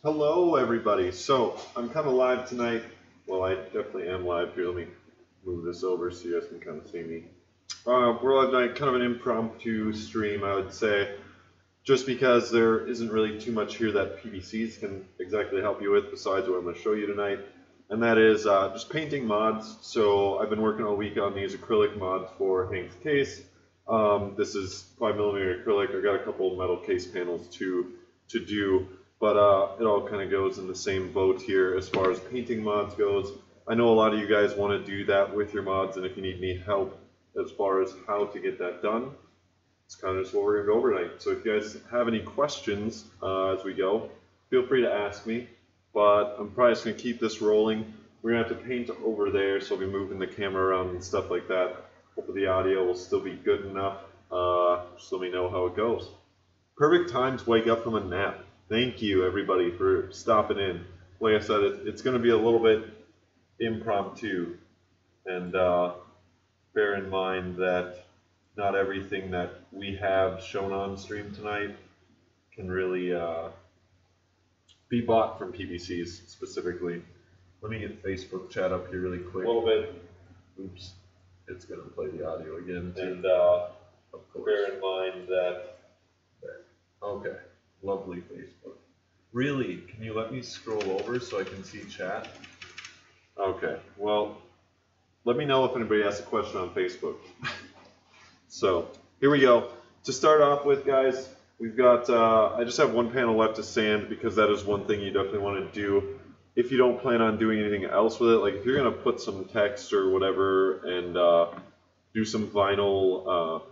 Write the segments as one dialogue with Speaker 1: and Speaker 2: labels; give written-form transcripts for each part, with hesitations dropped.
Speaker 1: Hello, everybody. So I'm kind of live tonight. Well, I definitely am live here. Let me move this over so you guys can kind of see me. We're live tonight, kind of an impromptu stream, I would say, just because there isn't really too much here that PPCs can exactly help you with besides what I'm going to show you tonight, and that is just painting mods. So I've been working all week on these acrylic mods for Hank's case. This is 5mm acrylic. I got a couple of metal case panels to do. But it all kind of goes in the same boat here as far as painting mods goes. I know a lot of you guys want to do that with your mods, and if you need any help as far as how to get that done, it's kind of just what we're going to go over tonight. So if you guys have any questions as we go, feel free to ask me. But I'm probably just going to keep this rolling. We're going to have to paint over there, so I'll be moving the camera around and stuff like that. Hopefully the audio will still be good enough. Just let me know how it goes. Perfect time to wake up from a nap. Thank you, everybody, for stopping in. Like I said, it's going to be a little bit impromptu, and bear in mind that not everything that we have shown on stream tonight can really be bought from PPCs specifically. Let me get Facebook chat up here really quick.
Speaker 2: A little bit.
Speaker 1: Oops, it's going to play the audio again too.
Speaker 2: And
Speaker 1: of course.
Speaker 2: bear in mind that.
Speaker 1: There. Okay, lovely Facebook. Really, can you let me scroll over so I can see chat? Okay, well, let me know if anybody has a question on Facebook. So, here we go. To start off with, guys, we've got, I just have one panel left to sand because that is one thing you definitely want to do if you don't plan on doing anything else with it. Like if you're going to put some text or whatever and do some vinyl,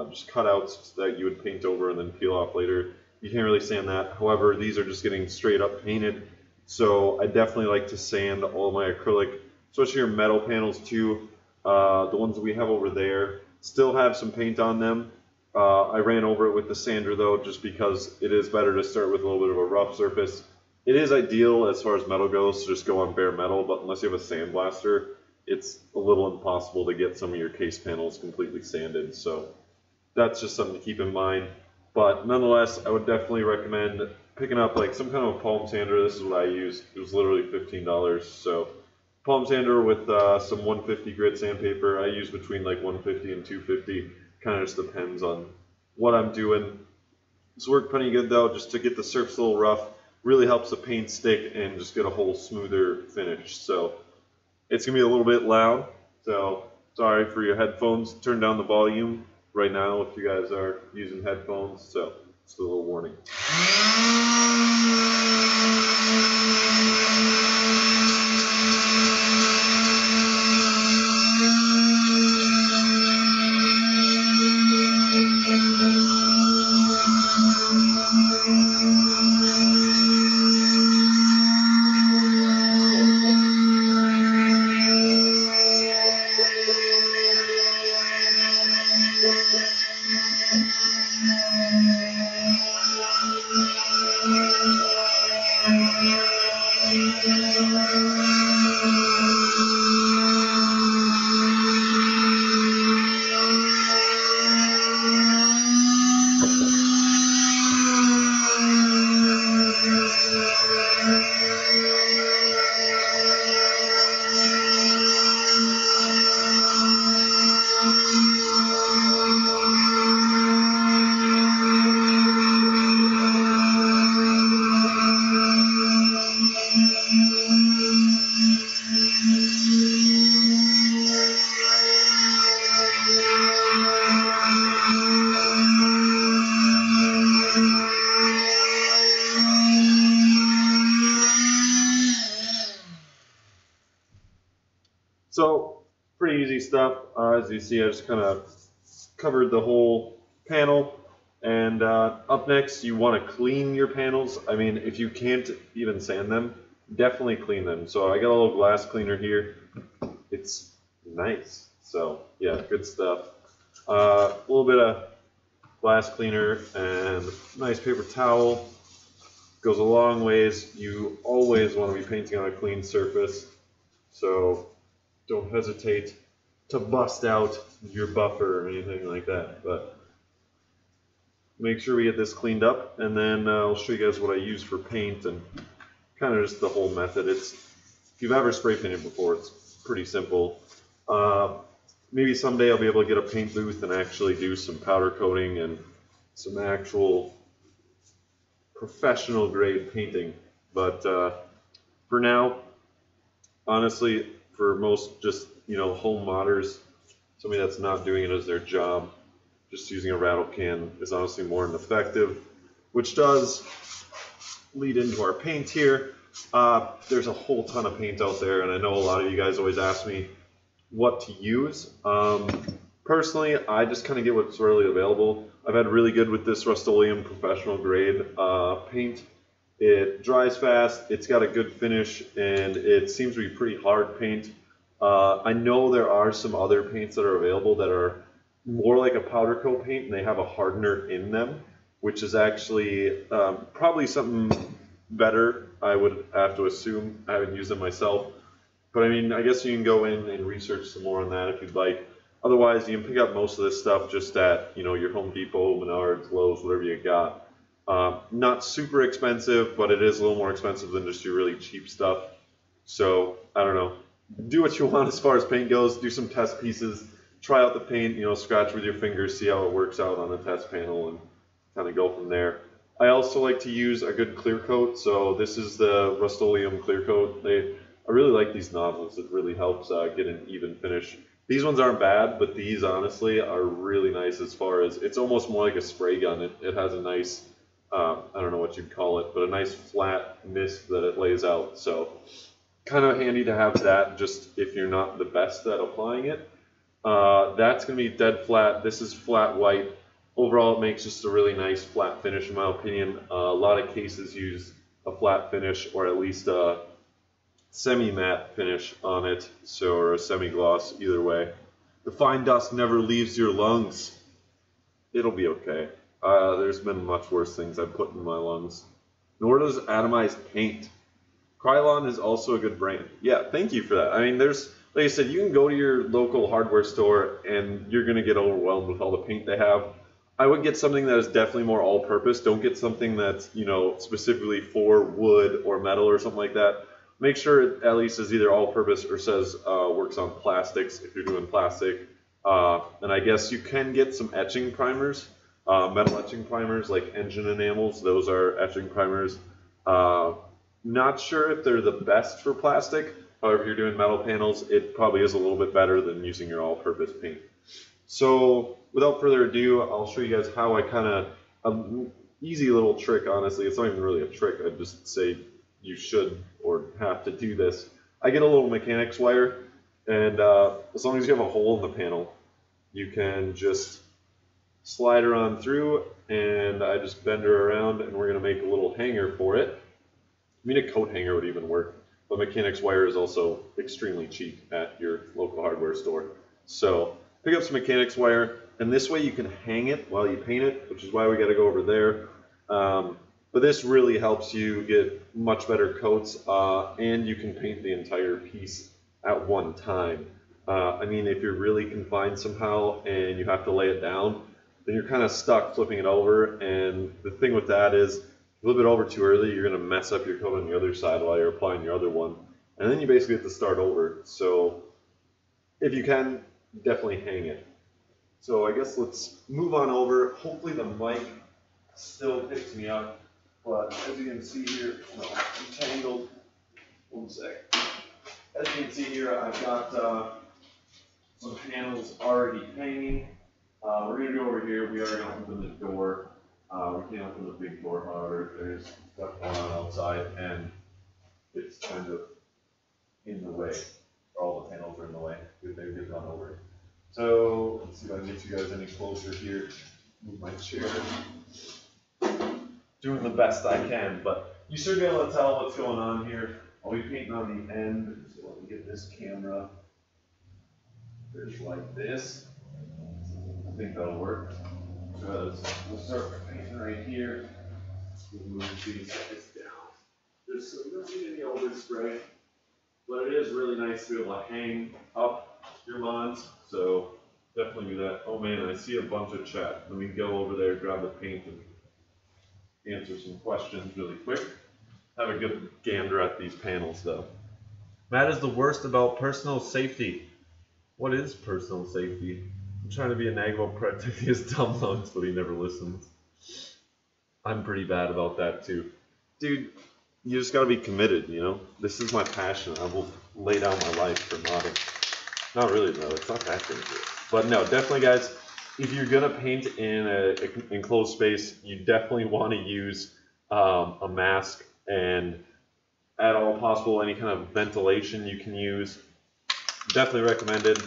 Speaker 1: just cutouts that you would paint over and then peel off later, you can't really sand that. However, these are just getting straight up painted. So I definitely like to sand all my acrylic, especially your metal panels too. The ones that we have over there still have some paint on them. I ran over it with the sander though, just because it is better to start with a little bit of a rough surface. It is ideal as far as metal goes to just go on bare metal, but unless you have a sandblaster, it's a little impossible to get some of your case panels completely sanded. So that's just something to keep in mind. But nonetheless, I would definitely recommend picking up like some kind of a palm sander. This is what I used. It was literally $15. So palm sander with some 150 grit sandpaper. I use between like 150 and 250. Kind of just depends on what I'm doing. It's worked pretty good though, just to get the surface a little rough. Really helps the paint stick and just get a whole smoother finish. So it's gonna be a little bit loud. So sorry for your headphones. Turn down the volume right now if you guys are using headphones. So just a little warning. So, pretty easy stuff. As you see, I just kind of covered the whole panel. And up next, you want to clean your panels. I mean, if you can't even sand them, definitely clean them. So I got a little glass cleaner here. It's nice. So, yeah, good stuff. A little bit of glass cleaner and nice paper towel. Goes a long ways. You always want to be painting on a clean surface. So don't hesitate to bust out your buffer or anything like that. But make sure we get this cleaned up, and then I'll show you guys what I use for paint and kind of just the whole method. It's, if you've ever spray painted before, it's pretty simple. Maybe someday I'll be able to get a paint booth and actually do some powder coating and some actual professional grade painting. But for now, honestly, for most just, home modders, somebody that's not doing it as their job, just using a rattle can is honestly more than effective, which does lead into our paint here. There's a whole ton of paint out there, and I know a lot of you guys always ask me what to use. Personally, I just kind of get what's readily available. I've had really good with this Rust-Oleum professional grade paint. It dries fast, it's got a good finish, and it seems to be pretty hard paint. I know there are some other paints that are available that are more like a powder coat paint, and they have a hardener in them, which is actually probably something better, I would have to assume. I haven't used them myself. But I mean, I guess you can go in and research some more on that if you'd like. Otherwise, you can pick up most of this stuff just at, your Home Depot, Menards, Lowe's, whatever you got. Not super expensive, but it is a little more expensive than just your really cheap stuff. So I don't know. Do what you want as far as paint goes. Do some test pieces. Try out the paint. You know, scratch with your fingers, see how it works out on the test panel, and kind of go from there. I also like to use a good clear coat. So this is the Rust-Oleum clear coat. I really like these nozzles. It really helps get an even finish. These ones aren't bad, but these honestly are really nice as far as it's almost more like a spray gun. It has a nice, I don't know what you'd call it, but a nice flat mist that it lays out. So kind of handy to have that just if you're not the best at applying it. That's going to be dead flat. This is flat white. Overall, it makes just a really nice flat finish in my opinion. A lot of cases use a flat finish or at least a semi-matte finish on it, so or a semi-gloss, either way. The fine dust never leaves your lungs. It'll be okay. There's been much worse things I've put in my lungs. Nor does atomized paint. Krylon is also a good brand. Yeah, thank you for that. I mean, there's, like I said, you can go to your local hardware store and you're going to get overwhelmed with all the paint they have. I would get something that is definitely more all-purpose. Don't get something that's, you know, specifically for wood or metal or something like that. Make sure it at least is either all-purpose or says works on plastics if you're doing plastic. And I guess you can get some etching primers, metal etching primers like engine enamels. Those are etching primers. Not sure if they're the best for plastic. However, if you're doing metal panels, it probably is a little bit better than using your all-purpose paint. So without further ado, I'll show you guys how I kind of, easy little trick, honestly. It's not even really a trick. I'd just say you should or have to do this. I get a little mechanics wire, and as long as you have a hole in the panel, you can just slide her on through, and I just bend her around, and we're going to make a little hanger for it. I mean, a coat hanger would even work, but mechanics wire is also extremely cheap at your local hardware store. So pick up some mechanics wire, and this way you can hang it while you paint it, which is why we got to go over there. But this really helps you get much better coats, and you can paint the entire piece at one time. I mean, if you're really confined somehow and you have to lay it down, then you're kind of stuck flipping it over. And the thing with that is, if you flip it over too early, you're going to mess up your coat on the other side while you're applying your other one. And then you basically have to start over. So if you can, definitely hang it. So I guess let's move on over. Hopefully the mic still picks me up. But as you can see here, no, I'm tangled. One sec. As you can see here, I've got some panels already hanging. We're going to go over here. We are going to open the door. We can't open the big door, however. There's stuff going on outside, and it's kind of in the way. All the panels are in the way. Good thing to get on over. So let's see if I can get you guys any closer here. Move my chair. Doing the best I can, but you should be able to tell what's going on here. I'll be painting on the end, so let me get this camera just like this. I think that'll work. Because we'll start painting right here. We'll move these guys down. There's nothing in the overspray, but it is really nice to be able to hang up your mons, so definitely do that. Oh man, I see a bunch of chat. Let me go over there, grab the paint, and answer some questions really quick. Have a good gander at these panels though. Matt is the worst about personal safety. What is personal safety? I'm trying to be a nag about protecting his dumb lungs, but he never listens. I'm pretty bad about that too. Dude, you just gotta be committed, you know? This is my passion. I will lay down my life for modding. Not really though, it's not that dangerous. But no, definitely guys, if you're gonna paint in an enclosed space, you definitely want to use a mask, and at all possible any kind of ventilation you can use. Definitely recommended.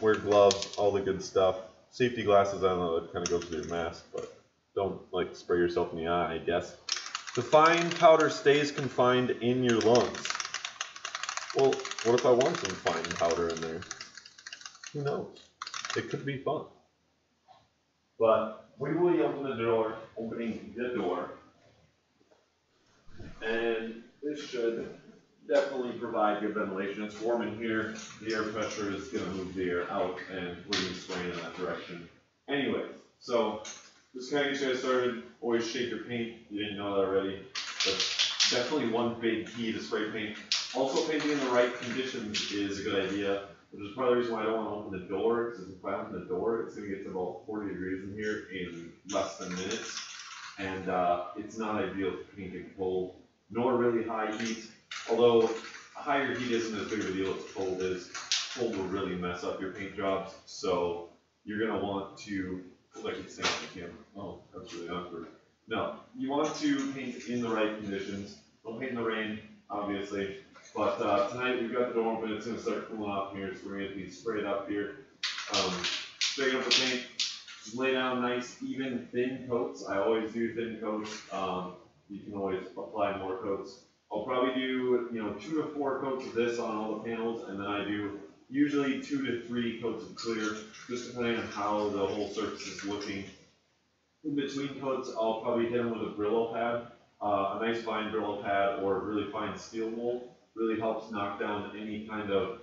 Speaker 1: Wear gloves, all the good stuff. Safety glasses, I don't know, that kind of goes with your mask, but don't like spray yourself in the eye, I guess. The fine powder stays confined in your lungs. Well, what if I want some fine powder in there? Who knows? It could be fun. But we will open the door, opening the door, and this should definitely provide good ventilation. It's warm in here, the air pressure is going to move the air out, and we're going to be spraying in that direction. Anyway, so Just kind of get you guys started. Always shake your paint. You didn't know that already. That's definitely one big key to spray paint. Also, painting in the right conditions is a good idea, which is probably the reason why I don't want to open the door, because if I open the door, it's going to get to about 40 degrees in here in less than minutes, and it's not ideal for painting cold, nor really high heat, although higher heat isn't as big of a deal as cold is. Cold will really mess up your paint jobs, so you're going to want to, like he's saying on the camera, oh, that's really awkward. No, you want to paint in the right conditions. Don't paint in the rain, obviously. But tonight we've got the door open, it's going to start cooling off here, so we're going to be sprayed up here. Spraying up the paint, just lay down nice, even, thin coats. I always do thin coats. You can always apply more coats. I'll probably do, 2 to 4 coats of this on all the panels, and then I do usually 2 to 3 coats of clear, just depending on how the whole surface is looking. In between coats, I'll probably hit them with a Brillo pad, a nice fine Brillo pad or really fine steel wool. Really helps knock down any kind of,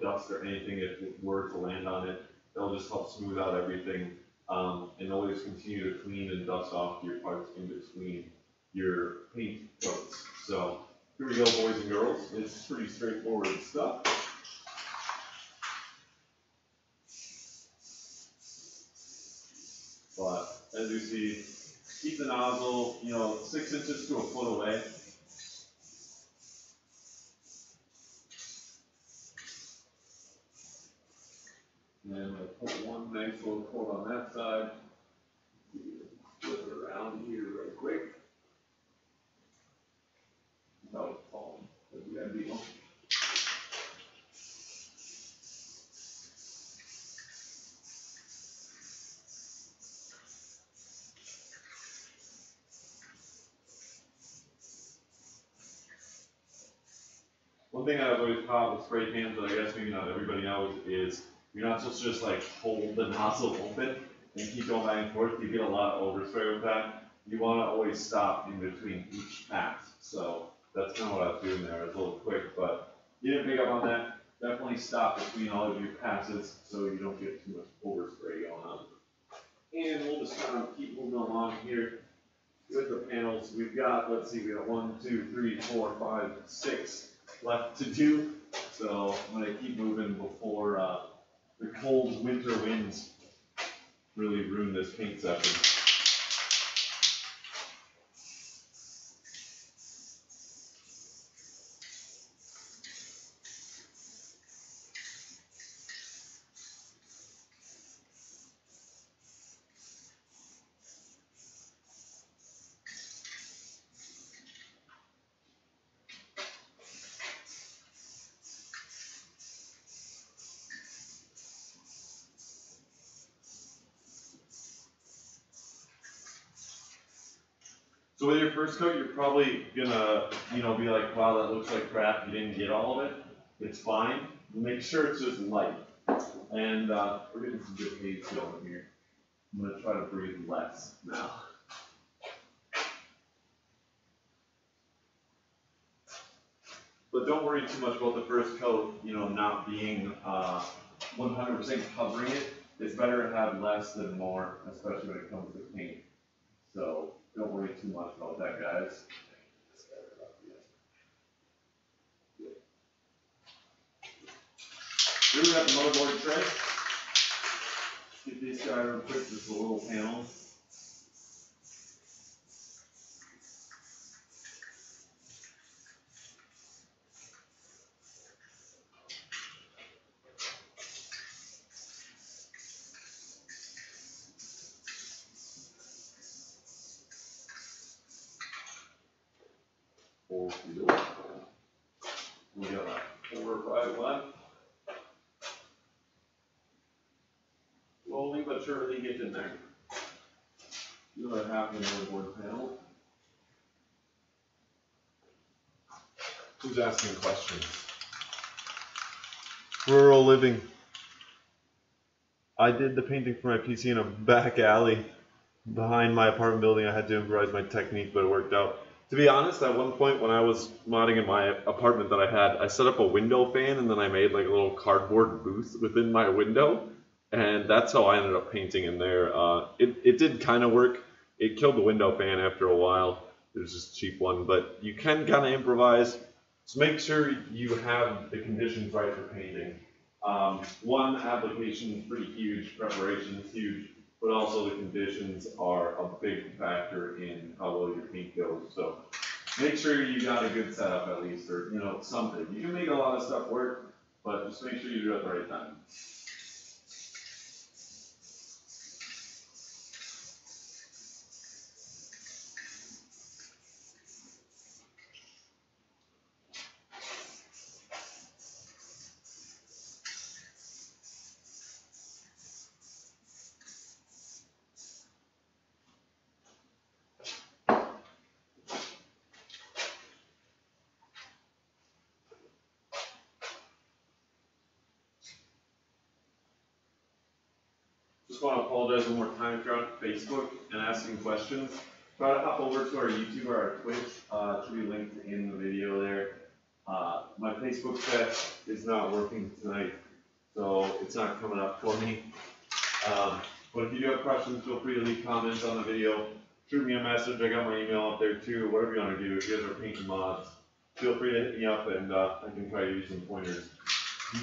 Speaker 1: dust or anything if it were to land on it. That'll just help smooth out everything, and always continue to clean and dust off your parts in between your paint coats. So here we go, boys and girls. It's pretty straightforward stuff. But as you see, keep the nozzle, 6 inches to a foot away. And I'll put one nice little coat on that side. Flip it around here real quick. Without falling. That'd be ideal. One thing I've always taught with spray cans that I guess maybe not everybody knows is you're not supposed to just like hold the nozzle open and keep going back and forth. You get a lot of overspray with that. You want to always stop in between each pass. So that's kind of what I was doing there. It was a little quick, but you didn't pick up on that. Definitely stop between all of your passes so you don't get too much overspray going on. And we'll just kind of keep moving along here with the panels. We've got, let's see, we got 1, 2, 3, 4, 5, 6 left to do. So I'm going to keep moving before the cold winter winds really ruin this paint session. So with your first coat, you're probably gonna, be like, wow, that looks like crap. You didn't get all of it. It's fine. Make sure it's just light. And we're getting some good haze going here. I'm gonna try to breathe less now. But don't worry too much about the first coat, not being 100% covering it. It's better to have less than more, especially when it comes to paint. So don't worry too much about that, guys. Here we got the motherboard tray. Get this guy real quick, just a little panel. We got a 4 or 5 left. Slowly but surely get in there. Another half of the motherboard panel. Who's asking questions? Rural living. I did the painting for my PC in a back alley behind my apartment building. I had to improvise my technique, but it worked out. To be honest, at one point when I was modding in my apartment that I had, I set up a window fan and then I made like a little cardboard booth within my window. And that's how I ended up painting in there. It did kind of work. It killed the window fan after a while. It was just a cheap one, but you can kind of improvise. So make sure you have the conditions right for painting. One, application is pretty huge, preparation is huge, but also the conditions are a big factor in how well your paint goes. So make sure you got a good setup at least, or something. You can make a lot of stuff work, but just make sure you do it at the right time. Just want to apologize one more time if you're on Facebook and asking questions. Try to hop over to our YouTube or our Twitch. It should be linked in the video there. My Facebook chat is not working tonight, so it's not coming up for me. But if you do have questions, feel free to leave comments on the video. Shoot me a message. I got my email up there too. Whatever you want to do. If you guys are painting mods, feel free to hit me up and I can try to use some pointers.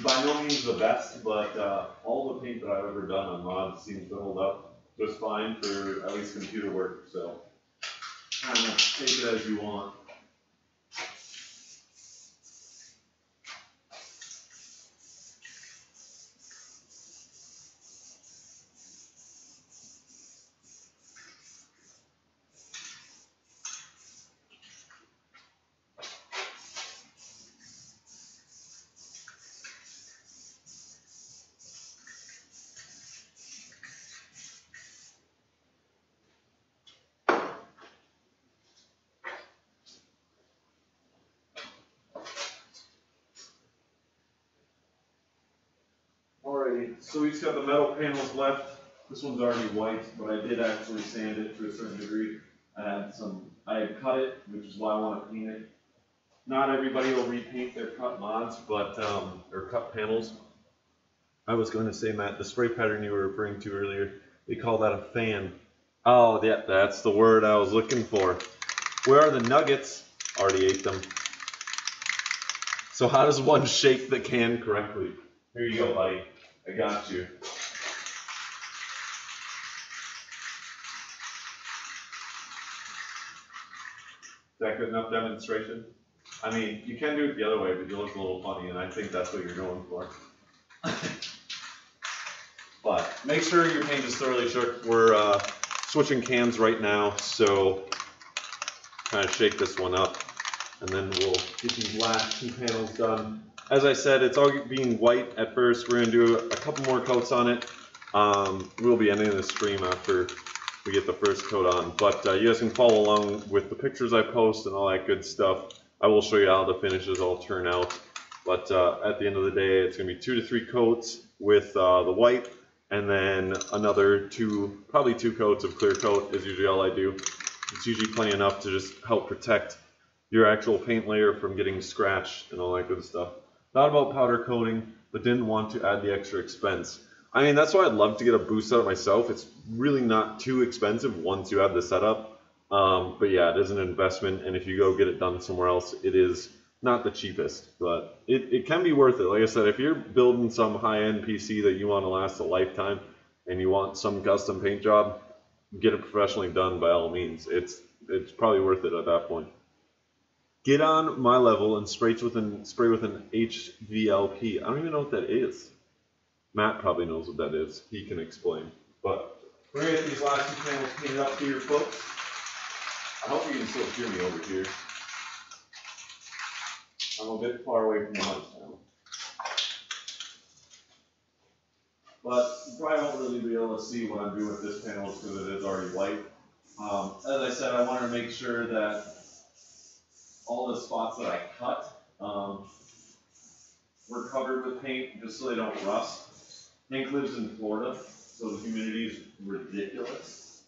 Speaker 1: By no means the best, but all the paint that I've ever done on mods seems to hold up just fine for at least computer work. So kind of take it as you want. Alrighty, so we just got the metal panels left. This one's already white, but I did actually sand it to a certain degree. I had cut it, which is why I want to paint it. Not everybody will repaint their cut mods, but or cut panels. I was going to say, Matt, the spray pattern you were referring to earlier, they call that a fan. Oh, yeah, that's the word I was looking for. Where are the nuggets? Already ate them. So how does one shake the can correctly? Here you go, buddy. I got you. Is that good enough demonstration? I mean, you can do it the other way, but you look a little funny, and I think that's what you're going for. But make sure your paint is thoroughly shook. We're switching cans right now, so kind of shake this one up, and then we'll get these last two panels done. As I said, it's all being white at first. We're going to do a couple more coats on it. We'll be ending the stream after we get the first coat on. But you guys can follow along with the pictures I post and all that good stuff. I will show you how the finishes all turn out. But at the end of the day, it's going to be 2 to 3 coats with the white, and then another probably two coats of clear coat is usually all I do. It's usually plenty enough to just help protect your actual paint layer from getting scratched and all that good stuff. Thought about powder coating, but didn't want to add the extra expense. I mean, that's why I'd love to get a boost setup myself. It's really not too expensive once you have the setup. But yeah, it is an investment, and if you go get it done somewhere else, it is not the cheapest. But it can be worth it. Like I said, if you're building some high-end PC that you want to last a lifetime, and you want some custom paint job, get it professionally done by all means. It's probably worth it at that point. Get on my level and spray with an HVLP. I don't even know what that is. Matt probably knows what that is. He can explain. But we're going to get these last two panels painted up to your foot. I hope you can still hear me over here. I'm a bit far away from the mic now. But you probably won't really be able to see what I'm doing with this panel because it is already white. As I said, I wanted to make sure that all the spots that I cut were covered with paint just so they don't rust. Hank lives in Florida, so the humidity is ridiculous.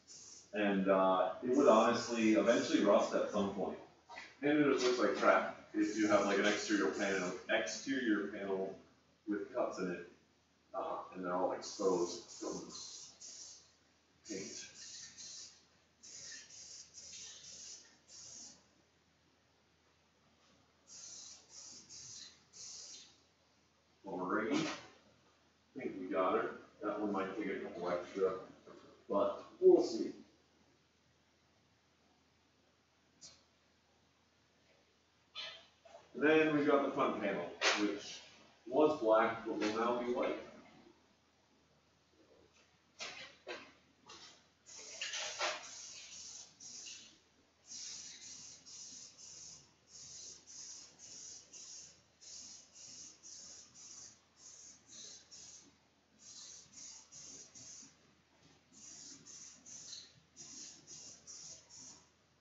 Speaker 1: And it would honestly eventually rust at some point. And it just looks like crap if you have like an exterior panel with cuts in it. and they're all exposed from paint. Alrighty, I think we got her. That one might take a couple extra, but we'll see. And then we've got the front panel, which was black, but will now be white.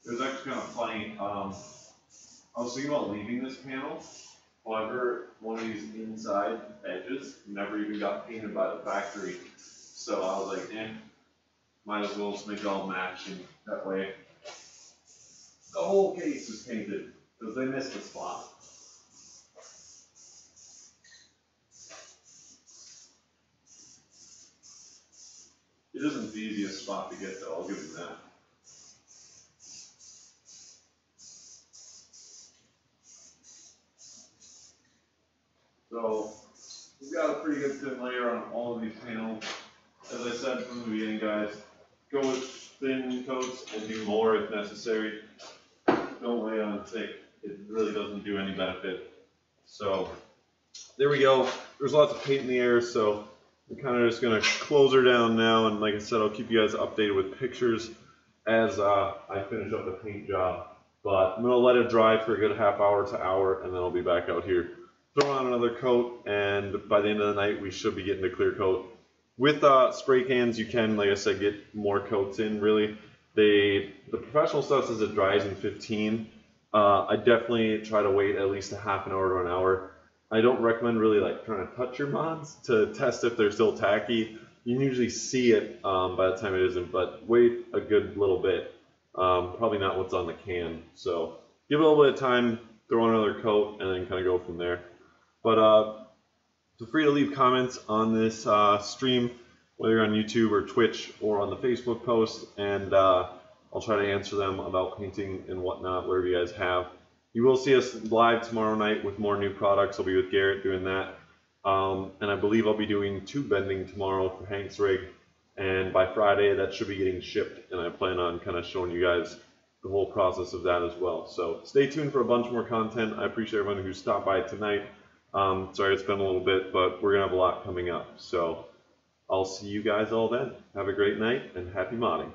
Speaker 1: It was actually kind of funny. I was thinking about leaving this panel. However, one of these inside edges never even got painted by the factory. So I was like, might as well just make it all match, and that way the whole case is painted, because they missed a spot. It isn't the easiest spot to get though, I'll give you that. So we've got a pretty good thin layer on all of these panels. As I said from the beginning, guys, go with thin coats and do more if necessary. Don't lay on thick. It really doesn't do any benefit. So there we go. There's lots of paint in the air, so I'm kind of just going to close her down now. And like I said, I'll keep you guys updated with pictures as I finish up the paint job. But I'm going to let it dry for a good half hour to hour, and then I'll be back out here. Throw on another coat, and by the end of the night, we should be getting a clear coat. With spray cans, you can, like I said, get more coats in, really. The professional stuff says it dries in 15. I definitely try to wait at least a half an hour to an hour. I don't recommend really like trying to touch your mods to test if they're still tacky. You can usually see it by the time it isn't, but wait a good little bit. Probably not what's on the can. So give it a little bit of time, throw on another coat, and then kind of go from there. But feel free to leave comments on this stream, whether you're on YouTube or Twitch or on the Facebook post, and I'll try to answer them about painting and whatnot, whatever you guys have. You will see us live tomorrow night with more new products. I'll be with Garrett doing that. And I believe I'll be doing tube bending tomorrow for Hank's rig. And by Friday, that should be getting shipped. And I plan on kind of showing you guys the whole process of that as well. So stay tuned for a bunch more content. I appreciate everyone who stopped by tonight. Sorry it's been a little bit, but we're going to have a lot coming up. So I'll see you guys all then. Have a great night and happy modding.